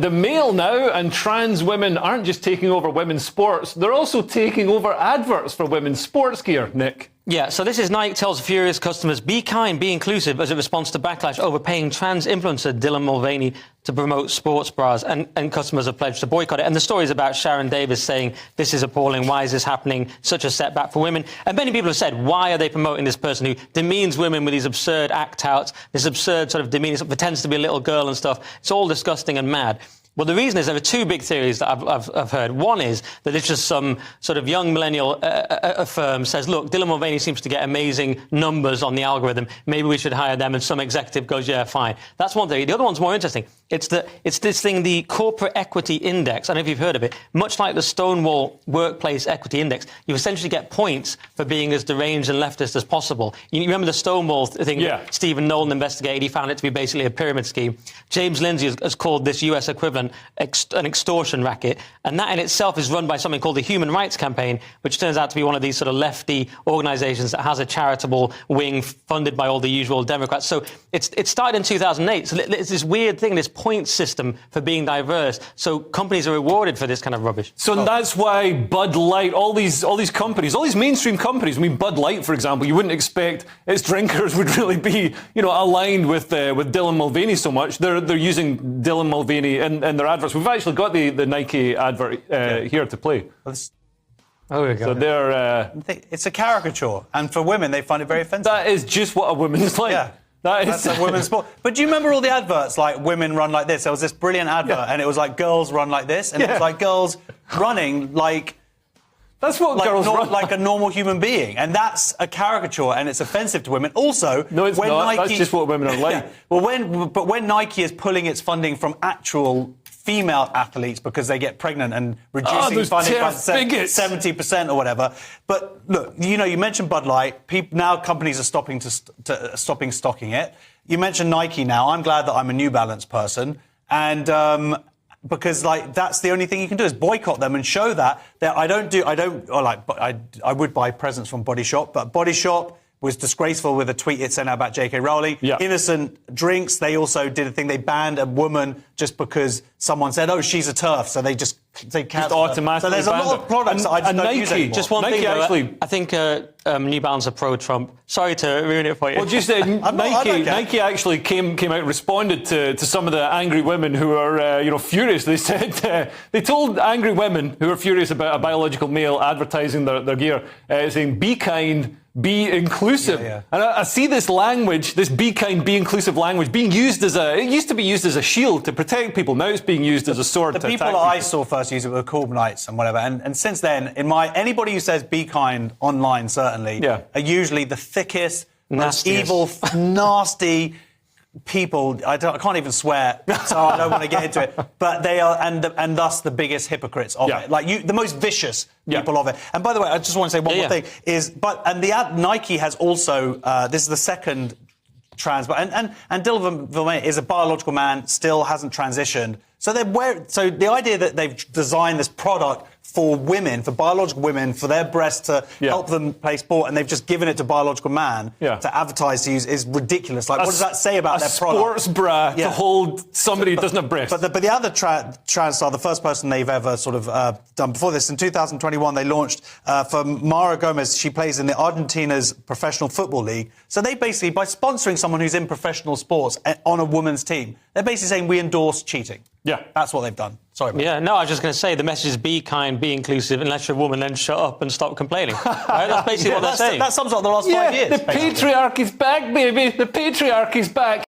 The Mail now, and trans women aren't just taking over women's sports, they're also taking over adverts for women's sports gear, Nick. Yeah, so this is Nike tells furious customers, be kind, be inclusive, as it responds to backlash over paying trans influencer Dylan Mulvaney to promote sports bras, and customers have pledged to boycott it. And the story is about Sharon Davis saying, this is appalling, why is this happening, such a setback for women? And many people have said, why are they promoting this person who demeans women with these absurd act-outs, this absurd sort of demeaning, pretends to be a little girl and stuff? It's all disgusting and mad. Well, the reason is there are two big theories that I've heard. One is that it's just some sort of young millennial firm says, look, Dylan Mulvaney seems to get amazing numbers on the algorithm. Maybe we should hire them. And some executive goes, yeah, fine. That's one theory. The other one's more interesting. It's this thing, the Corporate Equity Index. I don't know if you've heard of it. Much like the Stonewall Workplace Equity Index, you essentially get points for being as deranged and leftist as possible. You remember the Stonewall thing that Stephen Nolan investigated? He found it to be basically a pyramid scheme. James Lindsay has called this US equivalent an extortion racket, and that in itself is run by something called the Human Rights Campaign, which turns out to be one of these sort of lefty organisations that has a charitable wing funded by all the usual Democrats. So it started in 2008. So it's this weird thing, this point system for being diverse. So companies are rewarded for this kind of rubbish. So that's why Bud Light, all these companies, all these mainstream companies. I mean, Bud Light, for example, you wouldn't expect its drinkers would really be, aligned with Dylan Mulvaney so much. They're using Dylan Mulvaney in their adverts. We've actually got the Nike advert here to play. Oh, we go. So they're... it's a caricature, and for women, they find it very offensive. That is just what a woman's like. Yeah. That's a women's sport. But do you remember all the adverts, like women run like this? There was this brilliant advert, and it was like girls run like this, and it was like girls running like... That's what girls run like a normal human being, and that's a caricature, and it's offensive to women. Also, no, it's not. Nike, that's just what women are like. Yeah, well, when Nike is pulling its funding from actual female athletes because they get pregnant and reducing funding by 70% or whatever. But look, you mentioned Bud Light. Now companies are stopping stocking it. You mentioned Nike now. I'm glad that I'm a New Balance person, and because that's the only thing you can do is boycott them and show that I would buy presents from Body Shop, but Body Shop was disgraceful with a tweet it sent out about J.K. Rowling. Yeah. Innocent Drinks, they also did a thing. They banned a woman just because someone said, "Oh, she's a TERF," so they cancelled her. So there's a lot of products that I just don't use anymore. Just one thing, though, I think New Balance are pro-Trump. Sorry to ruin it for you. Well, just Nike actually came out and responded to some of the angry women who are furious. They said they told angry women who are furious about a biological male advertising their gear, saying, "Be kind, be inclusive." Yeah. And I see this language, this be kind, be inclusive language, being used it used to be used as a shield to protect people. Now it's being used as a sword to attack people. The people that I saw first use it were Corbynites and whatever. And since then, anybody who says be kind online, certainly, are usually the thickest, most evil, nasty people. I can't even swear, so I don't want to get into it. But they are, and thus the biggest hypocrites of it. The most vicious people of it. And by the way, I just want to say one more thing Nike has also. This is the second trans, and Dylan Mulvaney is a biological man, still hasn't transitioned. So the idea that they've designed this product for women, for biological women, for their breasts to help them play sport, and they've just given it to biological man to advertise to use is ridiculous. What does that say about their product? A sports bra to hold somebody who doesn't have breasts. But the other trans star, the first person they've ever sort of done before this, in 2021 they launched for Mara Gomez. She plays in the Argentina's professional football league. So they basically, by sponsoring someone who's in professional sports on a women's team, they're basically saying we endorse cheating. Yeah. That's what they've done. Sorry about that. No, I was just going to say the message is be kind, be inclusive. Unless you're a woman, then shut up and stop complaining. Right? That's basically what they're saying. That sums up the last 5 years. The patriarchy's back, baby. The patriarchy's back.